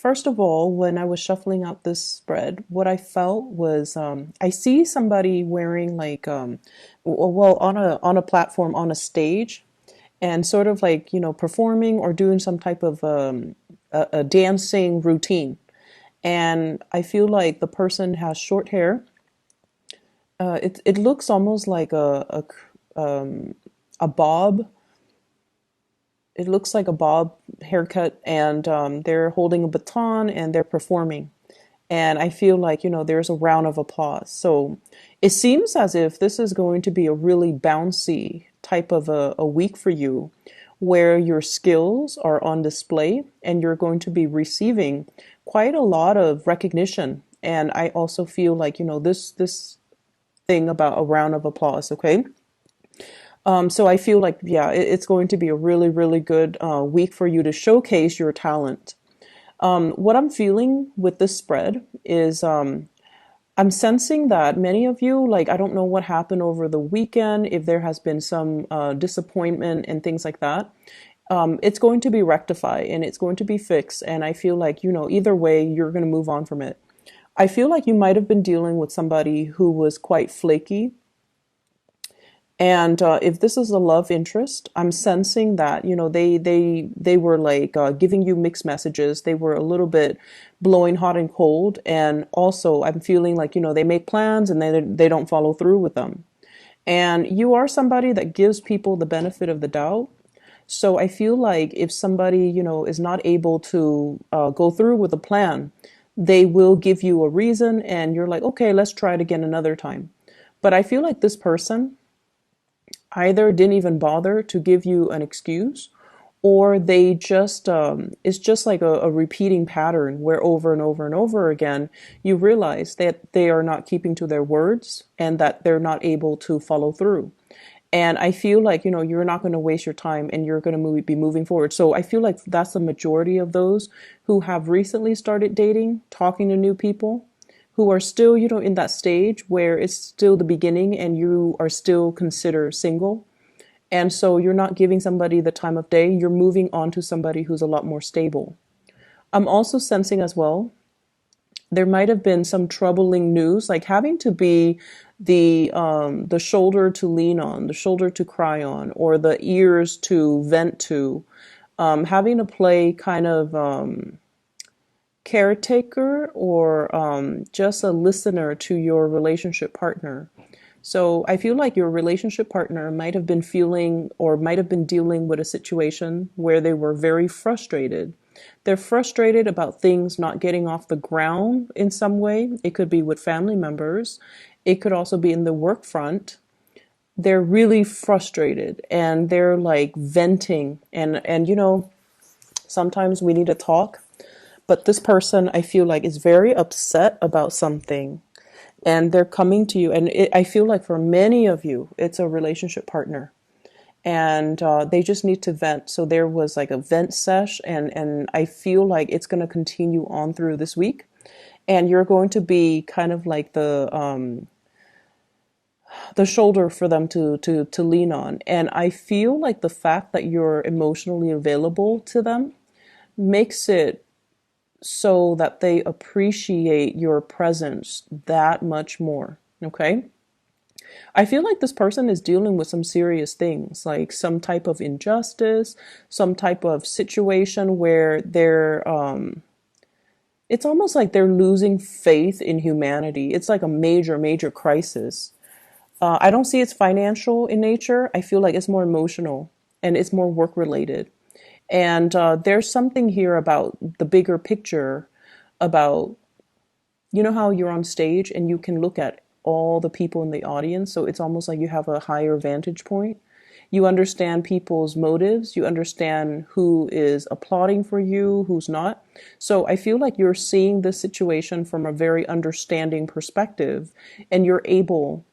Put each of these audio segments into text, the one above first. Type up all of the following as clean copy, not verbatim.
First of all, when I was shuffling out this spread, what I felt was I see somebody wearing like well on a platform on a stage and sort of like performing or doing some type of a dancing routine. And I feel like the person has short hair. It looks almost like a bob. It looks like a bob haircut, and they're holding a baton and they're performing. And I feel like, there's a round of applause. So it seems as if this is going to be a really bouncy type of a week for you, where your skills are on display and you're going to be receiving quite a lot of recognition. And I also feel like, this thing about a round of applause, okay? So I feel like, yeah, it's going to be a really, really good week for you to showcase your talent. What I'm feeling with this spread is I'm sensing that many of you, like, I don't know what happened over the weekend, if there has been some disappointment and things like that. It's going to be rectified and it's going to be fixed. And I feel like, either way, you're going to move on from it. I feel like you might have been dealing with somebody who was quite flaky. And if this is a love interest, I'm sensing that, they were like giving you mixed messages. They were a little bit blowing hot and cold. And also I'm feeling like, they make plans and they don't follow through with them. And you are somebody that gives people the benefit of the doubt. So I feel like if somebody, is not able to go through with a plan, they will give you a reason and you're like, okay, let's try it again another time. But I feel like this person either didn't even bother to give you an excuse, or they just it's just like a repeating pattern where over and over and over again you realize that they are not keeping to their words and that they're not able to follow through. And I feel like, you're not going to waste your time and you're going to be moving forward. So I feel like that's the majority of those who have recently started dating, talking to new people, who are still, in that stage where it's still the beginning and you are still considered single. And so you're not giving somebody the time of day. You're moving on to somebody who's a lot more stable. I'm also sensing as well, there might have been some troubling news, like having to be the shoulder to lean on, the shoulder to cry on, or the ears to vent to, having to play kind of caretaker or just a listener to your relationship partner. So I feel like your relationship partner might have been feeling or might have been dealing with a situation where they were very frustrated. They're frustrated about things not getting off the ground in some way. It could be with family members. It could also be in the work front. They're really frustrated and they're like venting and sometimes we need to talk. But this person, I feel like, is very upset about something and they're coming to you. And I feel like for many of you, it's a relationship partner and they just need to vent. So there was like a vent sesh and I feel like it's going to continue on through this week. And you're going to be kind of like the shoulder for them to lean on. And I feel like the fact that you're emotionally available to them makes it so that they appreciate your presence that much more. Okay. I feel like this person is dealing with some serious things, like some type of injustice, some type of situation where it's almost like they're losing faith in humanity. It's like a major, major crisis. I don't see it's financial in nature. I feel like it's more emotional and it's more work related. And there's something here about the bigger picture about, how you're on stage and you can look at all the people in the audience. So it's almost like you have a higher vantage point. You understand people's motives. You understand who is applauding for you, who's not. So I feel like you're seeing this situation from a very understanding perspective and you're able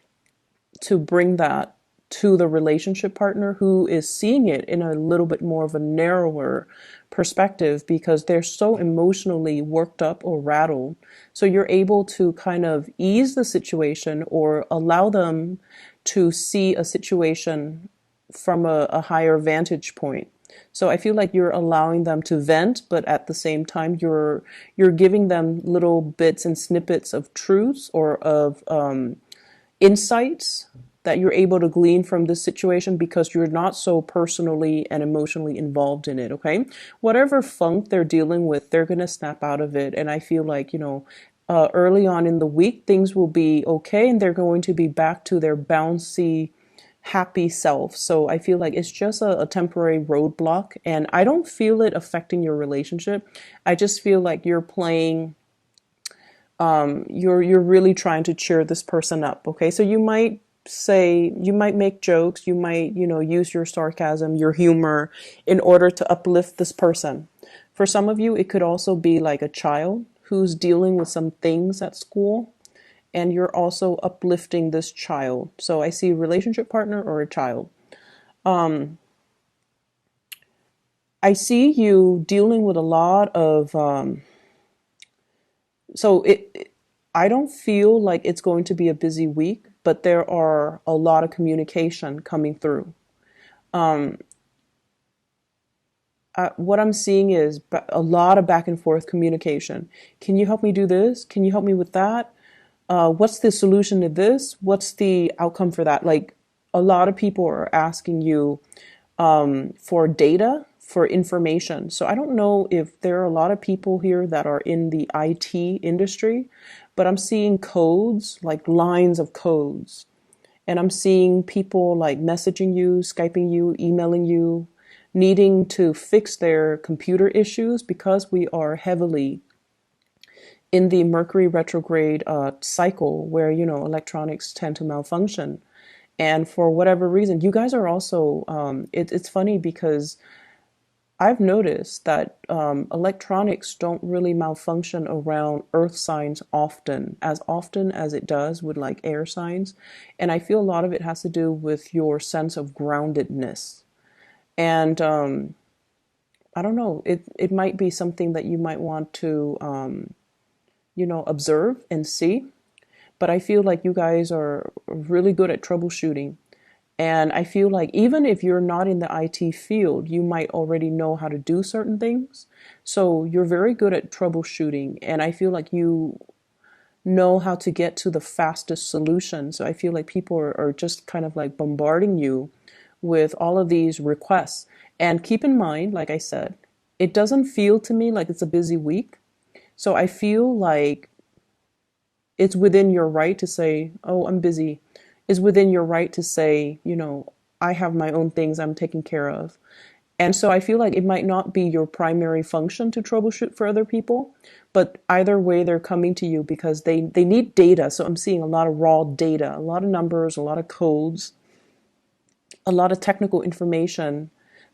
to bring that to the relationship partner who is seeing it in a little bit more of a narrower perspective because they're so emotionally worked up or rattled. So you're able to kind of ease the situation or allow them to see a situation from a higher vantage point. So I feel like you're allowing them to vent, but at the same time, you're giving them little bits and snippets of truths or of insights that you're able to glean from this situation because you're not so personally and emotionally involved in it, okay? Whatever funk they're dealing with, they're going to snap out of it. And I feel like, early on in the week, things will be okay and they're going to be back to their bouncy, happy self. So I feel like it's just a temporary roadblock and I don't feel it affecting your relationship. I just feel like you're playing you're really trying to cheer this person up, okay? So you might make jokes, you might, use your sarcasm, your humor in order to uplift this person. For some of you, it could also be like a child who's dealing with some things at school and you're also uplifting this child. So I see a relationship partner or a child. I see you dealing with a lot of so it I don't feel like it's going to be a busy week, but there are a lot of communication coming through. What I'm seeing is a lot of back and forth communication. Can you help me do this? Can you help me with that? What's the solution to this? What's the outcome for that? Like a lot of people are asking you for data, for information. So I don't know if there are a lot of people here that are in the IT industry, but I'm seeing codes, like lines of codes. And I'm seeing people like messaging you, Skyping you, emailing you, needing to fix their computer issues because we are heavily in the Mercury retrograde cycle where, electronics tend to malfunction. And for whatever reason, you guys are also, it's funny because I've noticed that electronics don't really malfunction around earth signs often as it does with like air signs. And I feel a lot of it has to do with your sense of groundedness. And I don't know, it might be something that you might want to, observe and see. But I feel like you guys are really good at troubleshooting. And I feel like even if you're not in the IT field, you might already know how to do certain things. So you're very good at troubleshooting. And I feel like you know how to get to the fastest solution. So I feel like people are just kind of like bombarding you with all of these requests. And keep in mind, like I said, it doesn't feel to me like it's a busy week. So I feel like it's within your right to say, oh, I'm busy. It's within your right to say, I have my own things I'm taking care of. And so I feel like it might not be your primary function to troubleshoot for other people, but either way, they're coming to you because they need data. So I'm seeing a lot of raw data, a lot of numbers, a lot of codes, a lot of technical information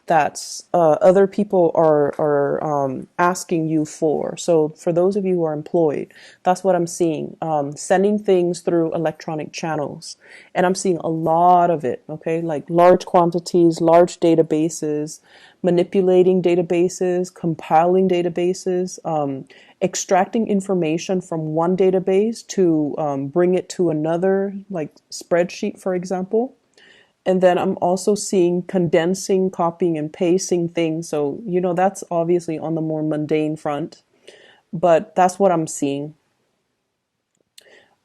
that other people are asking you for. So for those of you who are employed, that's what I'm seeing. Sending things through electronic channels. And I'm seeing a lot of it, okay? Like large quantities, large databases, manipulating databases, compiling databases, extracting information from one database to bring it to another, like spreadsheet, for example. And then I'm also seeing condensing, copying, and pasting things. So, that's obviously on the more mundane front, but that's what I'm seeing.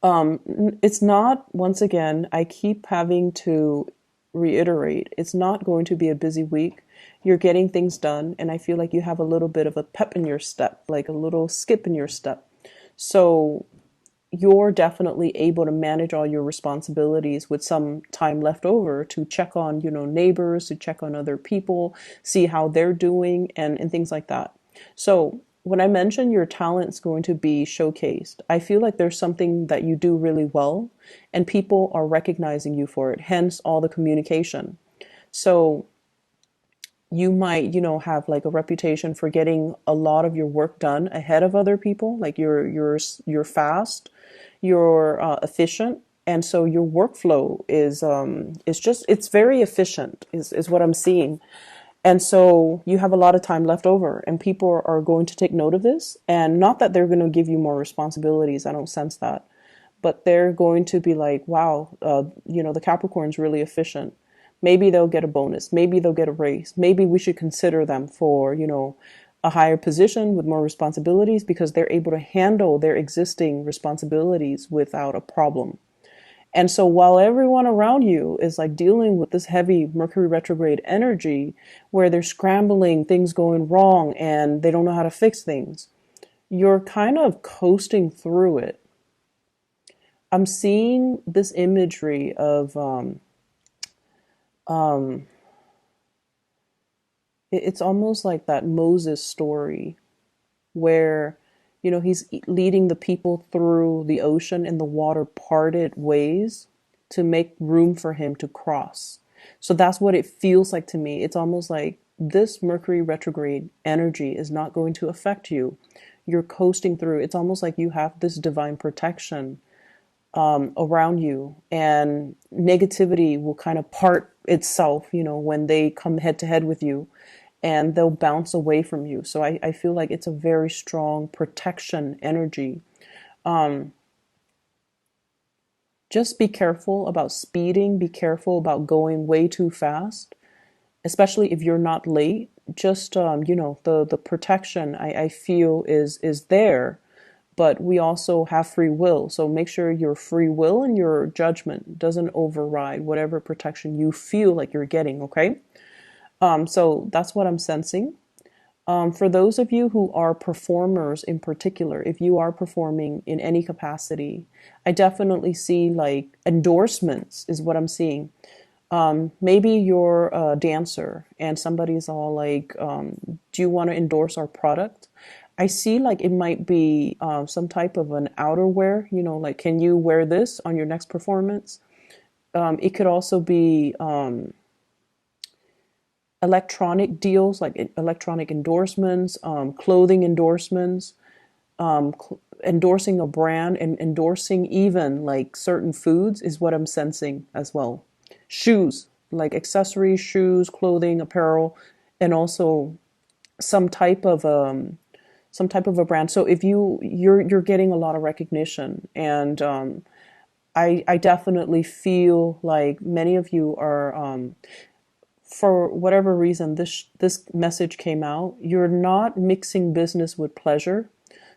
It's not, once again, I keep having to reiterate, it's not going to be a busy week. You're getting things done, and I feel like you have a little bit of a pep in your step, like a little skip in your step. So you're definitely able to manage all your responsibilities with some time left over to check on, neighbors, to check on other people, see how they're doing and things like that. So when I mention your talent's going to be showcased, I feel like there's something that you do really well and people are recognizing you for it, hence all the communication. So you might, have like a reputation for getting a lot of your work done ahead of other people. Like you're fast, you're efficient, and so your workflow it's very efficient is what I'm seeing. And so you have a lot of time left over, and people are going to take note of this. And not that they're going to give you more responsibilities. I don't sense that, but they're going to be like, wow, the Capricorn's really efficient. Maybe they'll get a bonus. Maybe they'll get a raise. Maybe we should consider them for, a higher position with more responsibilities because they're able to handle their existing responsibilities without a problem. And so while everyone around you is like dealing with this heavy Mercury retrograde energy where they're scrambling, things going wrong, and they don't know how to fix things, you're kind of coasting through it. I'm seeing this imagery of um, it's almost like that Moses story where he's leading the people through the ocean and the water parted ways to make room for him to cross. So that's what it feels like to me. It's almost like this Mercury retrograde energy is not going to affect you. You're coasting through. It's almost like you have this divine protection around you, and negativity will kind of part itself, when they come head to head with you, and they'll bounce away from you. So I feel like it's a very strong protection energy. Um, just be careful about speeding, be careful about going way too fast, especially if you're not late. Just, the protection I feel is there, but we also have free will. So make sure your free will and your judgment doesn't override whatever protection you feel like you're getting, okay? So that's what I'm sensing. For those of you who are performers in particular, if you are performing in any capacity, I definitely see like endorsements is what I'm seeing. Maybe you're a dancer and somebody's all like, do you want to endorse our product? I see like it might be some type of an outerwear, like can you wear this on your next performance? It could also be electronic deals, like electronic endorsements, clothing endorsements, endorsing a brand, and endorsing even like certain foods is what I'm sensing as well. Shoes, like accessories, shoes, clothing, apparel, and also some type of a brand. So if you're getting a lot of recognition, and I definitely feel like many of you are for whatever reason this message came out, you're not mixing business with pleasure.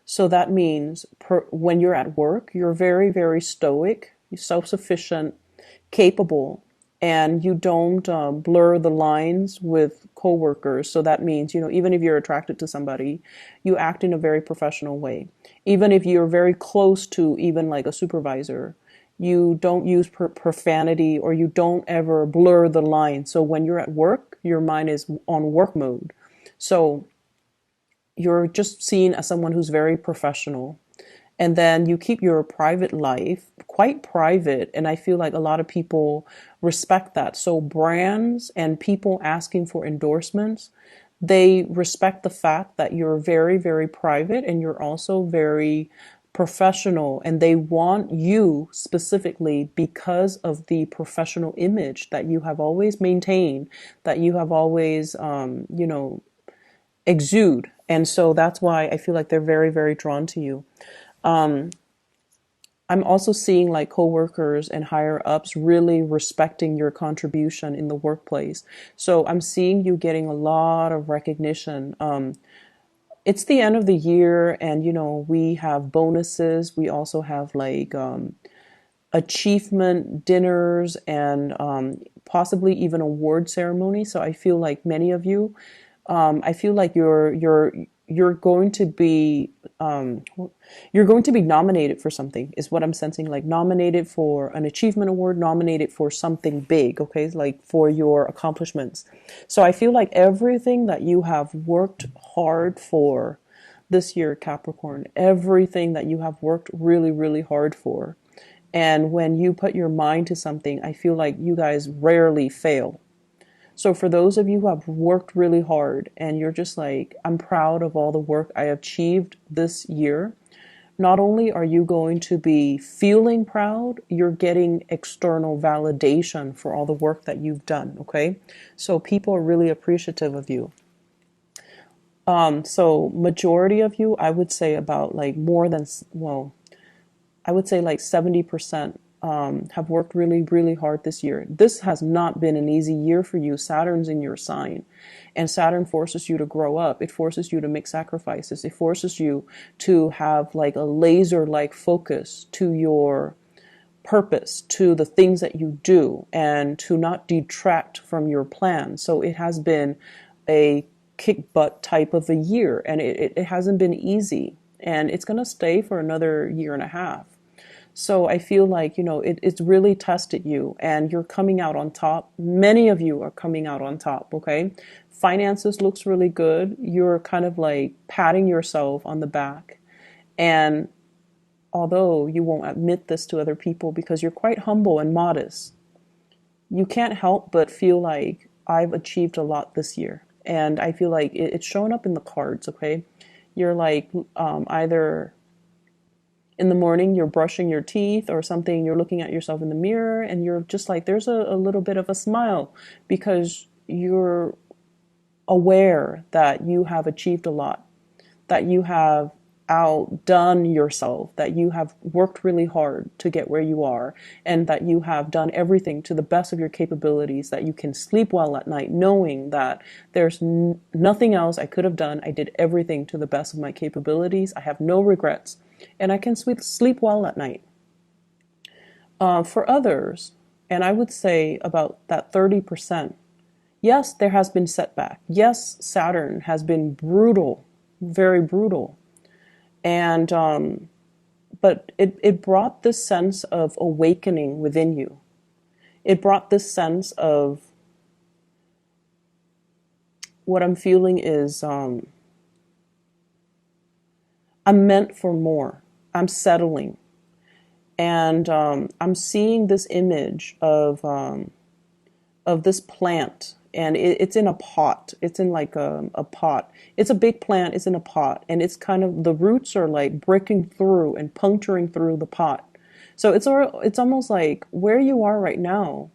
So that means when you're at work, you're very, very stoic, self-sufficient, capable, and you don't blur the lines with coworkers. So that means, even if you're attracted to somebody, you act in a very professional way. Even if you're very close to even like a supervisor, you don't use profanity, or you don't ever blur the line. So when you're at work, your mind is on work mode. So you're just seen as someone who's very professional. And then you keep your private life quite private. And I feel like a lot of people respect that. So brands and people asking for endorsements, they respect the fact that you're very, very private and you're also very professional, and they want you specifically because of the professional image that you have always maintained, that you have always, exude. And so that's why I feel like they're very, very drawn to you. Um, I'm also seeing like coworkers and higher ups really respecting your contribution in the workplace. So I'm seeing you getting a lot of recognition. It's the end of the year, and we have bonuses. We also have like achievement dinners, and possibly even award ceremony. So I feel like many of you, I feel like you're going to be you're going to be nominated for something, is what I'm sensing. Like nominated for an achievement award, nominated for something big, okay, like for your accomplishments. So I feel like everything that you have worked hard for this year, Capricorn, everything that you have worked really, really hard for, and when you put your mind to something, I feel like you guys rarely fail. So for those of you who have worked really hard and you're just like, I'm proud of all the work I achieved this year, not only are you going to be feeling proud, you're getting external validation for all the work that you've done, okay? So people are really appreciative of you. So majority of you, I would say about like more than, well, I would say like 70%. have worked really, really hard this year. This has not been an easy year for you. Saturn's in your sign, and Saturn forces you to grow up. It forces you to make sacrifices. It forces you to have like a laser-like focus to your purpose, to the things that you do, and to not detract from your plan. So it has been a kick butt type of a year, and it hasn't been easy, and it's going to stay for another year and a half. So I feel like, it's really tested you, and you're coming out on top. Many of you are coming out on top, okay? Finances looks really good. You're kind of like patting yourself on the back. And although you won't admit this to other people because you're quite humble and modest, you can't help but feel like I've achieved a lot this year. And I feel like it's showing up in the cards, okay? You're like either in the morning you're brushing your teeth or something, you're looking at yourself in the mirror and you're just like, there's a little bit of a smile because you're aware that you have achieved a lot, that you have outdone yourself, that you have worked really hard to get where you are, and that you have done everything to the best of your capabilities, that you can sleep well at night knowing that there's nothing else I could have done. I did everything to the best of my capabilities. I have no regrets, and I can sleep well at night. For others, and I would say about that 30%, yes, there has been setback. Yes, Saturn has been brutal, very brutal. And, but it brought this sense of awakening within you. It brought this sense of what I'm feeling is, I'm meant for more. I'm settling. And, I'm seeing this image of this plant. And it's in a pot. It's in like a pot. It's a big plant. It's in a pot. And it's kind of, the roots are like breaking through and puncturing through the pot. So it's almost like where you are right now,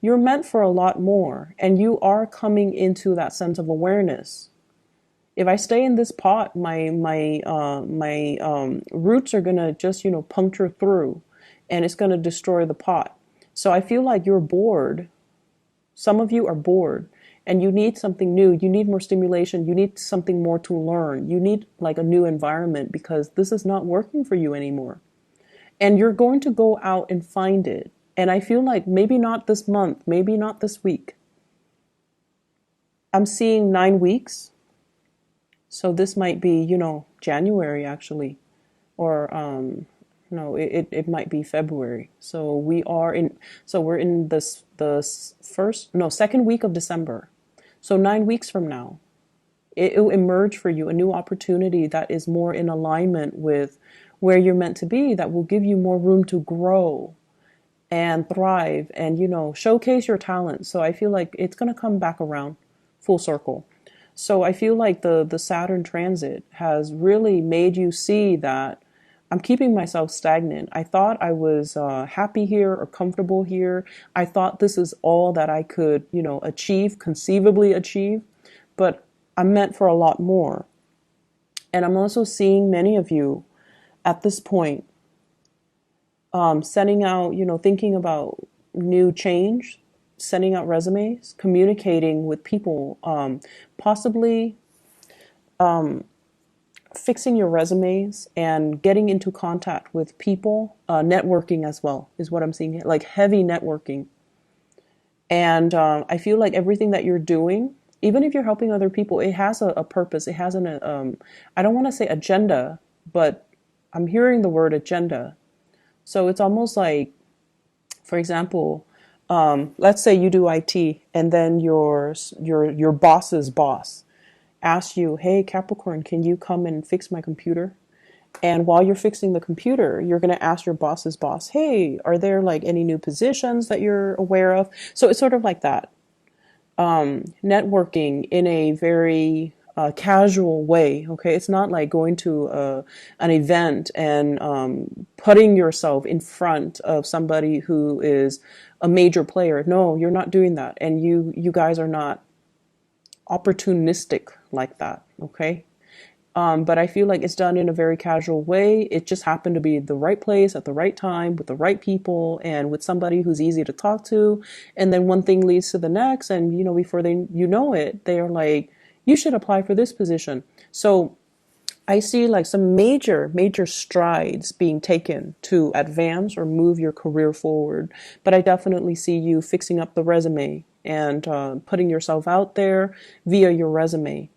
you're meant for a lot more. And you are coming into that sense of awareness. If I stay in this pot, my roots are going to just, puncture through. And it's going to destroy the pot. So I feel like you're bored. Some of you are bored and you need something new. You need more stimulation. You need something more to learn. You need like a new environment because this is not working for you anymore. And you're going to go out and find it. And I feel like maybe not this month, maybe not this week. I'm seeing 9 weeks. So this might be, January actually, or no, it might be February. So we're in second week of December. So 9 weeks from now, it will emerge for you a new opportunity that is more in alignment with where you're meant to be, that will give you more room to grow and thrive and, showcase your talent. So I feel like it's going to come back around full circle. So I feel like the Saturn transit has really made you see that I'm keeping myself stagnant. I thought I was happy here or comfortable here. I thought this is all that I could, conceivably achieve, but I'm meant for a lot more. And I'm also seeing many of you at this point sending out, thinking about new change, sending out resumes, communicating with people, possibly fixing your resumes and getting into contact with people, networking as well is what I'm seeing, like heavy networking. And I feel like everything that you're doing, even if you're helping other people, it has a purpose. It has I don't want to say agenda, but I'm hearing the word agenda. So it's almost like, for example, let's say you do IT and then your boss's boss asks you, hey, Capricorn, can you come and fix my computer? And while you're fixing the computer, you're going to ask your boss's boss, hey, are there like any new positions that you're aware of? So it's sort of like that. Networking in a very casual way. Okay. It's not like going to an event and putting yourself in front of somebody who is a major player. No, you're not doing that. And you guys are not opportunistic like that. Okay. But I feel like it's done in a very casual way. It just happened to be the right place at the right time with the right people and with somebody who's easy to talk to. And then one thing leads to the next. And, before you know it, they are like, you should apply for this position. So I see like some major, major strides being taken to advance or move your career forward. But I definitely see you fixing up the resume and putting yourself out there via your resume.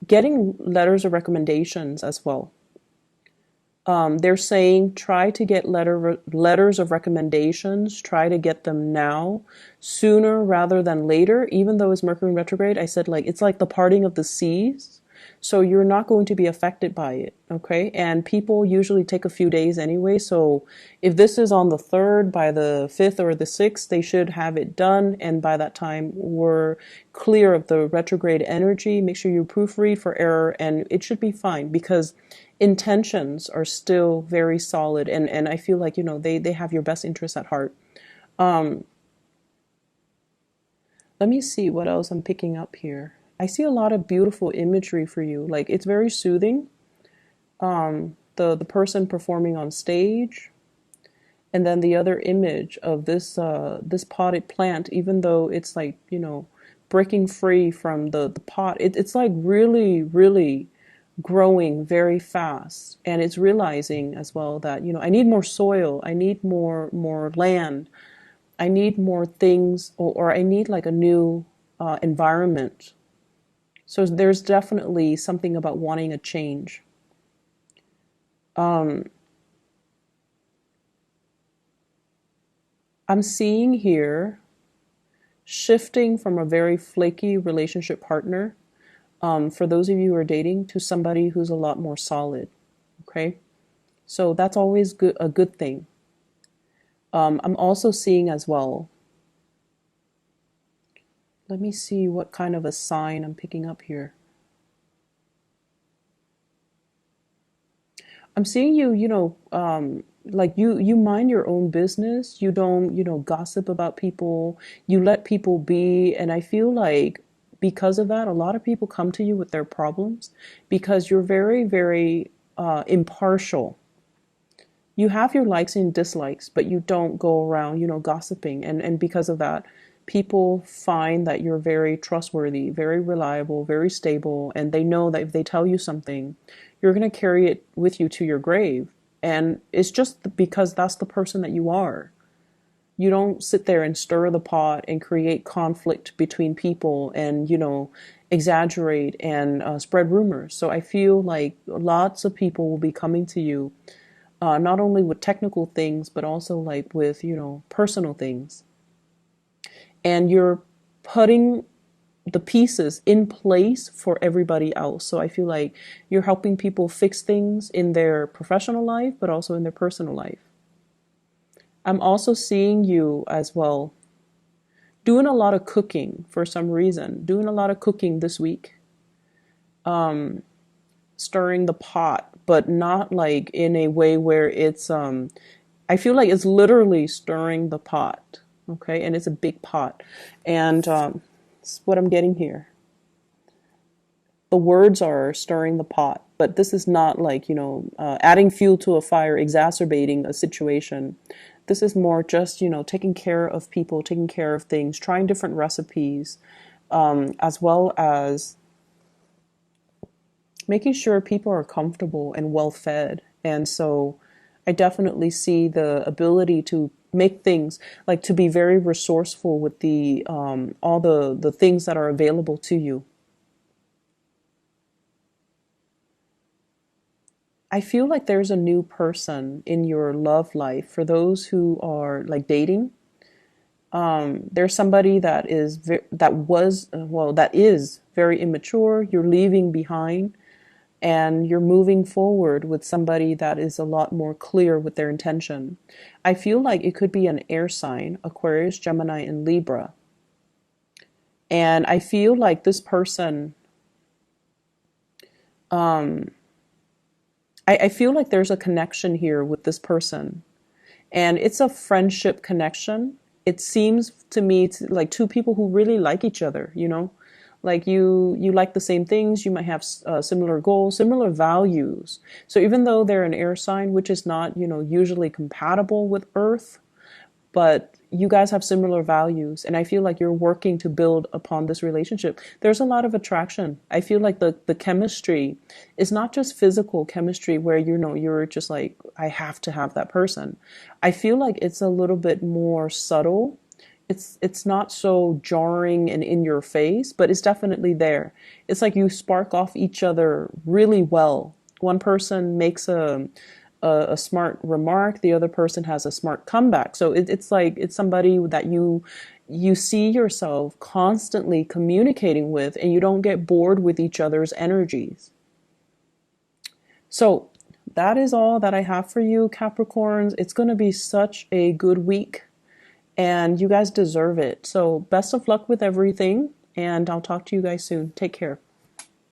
Getting letters of recommendations as well. They're saying try to get letters of recommendations, try to get them now, sooner rather than later. Even though it's Mercury retrograde, I said like it's like the parting of the seas. So you're not going to be affected by it, okay? And people usually take a few days anyway. So if this is on the 3rd, by the 5th or the 6th, they should have it done. And by that time, we're clear of the retrograde energy. Make sure you proofread for error, and it should be fine because intentions are still very solid. And I feel like, they have your best interests at heart. Let me see what else I'm picking up here. I see a lot of beautiful imagery for you. Like it's very soothing. The person performing on stage, and then the other image of this potted plant. Even though it's like breaking free from the pot, it's like really really growing very fast, and it's realizing as well that I need more soil, I need more land, I need more things, or I need like a new environment. So there's definitely something about wanting a change. Um, I'm seeing here shifting from a very flaky relationship partner, for those of you who are dating, to somebody who's a lot more solid. Okay, so that's always a good thing. I'm also seeing as well. Let me see what kind of a sign I'm picking up here. I'm seeing you, like you mind your own business. You don't, gossip about people. You let people be. And I feel like because of that, a lot of people come to you with their problems because you're very, very impartial. You have your likes and dislikes, but you don't go around, gossiping. And because of that, people find that you're very trustworthy, very reliable, very stable, and they know that if they tell you something, you're going to carry it with you to your grave. And it's just because that's the person that you are. You don't sit there and stir the pot and create conflict between people and, exaggerate and spread rumors. So I feel like lots of people will be coming to you, not only with technical things, but also like with, personal things. And you're putting the pieces in place for everybody else. So I feel like you're helping people fix things in their professional life, but also in their personal life. I'm also seeing you as well doing a lot of cooking for some reason, doing a lot of cooking this week, stirring the pot, but not like in a way where it's, I feel like it's literally stirring the pot. Okay. And it's a big pot. And, it's what I'm getting here. The words are stirring the pot, but this is not like, adding fuel to a fire, exacerbating a situation. This is more just, taking care of people, taking care of things, trying different recipes, as well as making sure people are comfortable and well fed. And so I definitely see the ability to make things, like to be very resourceful with the all the things that are available to you. I feel like there's a new person in your love life. For those who are like dating, there's somebody that is that is very immature. You're leaving behind, and you're moving forward with somebody that is a lot more clear with their intention. I feel like it could be an air sign, Aquarius, Gemini, and Libra. And I feel like this person, um, I feel like there's a connection here with this person. And it's a friendship connection. It seems to me like two people who really like each other, Like you like the same things, you might have similar goals, similar values. So even though they're an air sign, which is not, usually compatible with Earth, but you guys have similar values, and I feel like you're working to build upon this relationship. There's a lot of attraction. I feel like the chemistry is not just physical chemistry where you're just like, I have to have that person. I feel like it's a little bit more subtle. It's not so jarring and in your face, but it's definitely there. It's like you spark off each other really well. One person makes a smart remark, the other person has a smart comeback. So it's like it's somebody that you see yourself constantly communicating with, and you don't get bored with each other's energies. So that is all that I have for you, Capricorns. It's going to be such a good week, and you guys deserve it. So best of luck with everything, and I'll talk to you guys soon. Take care.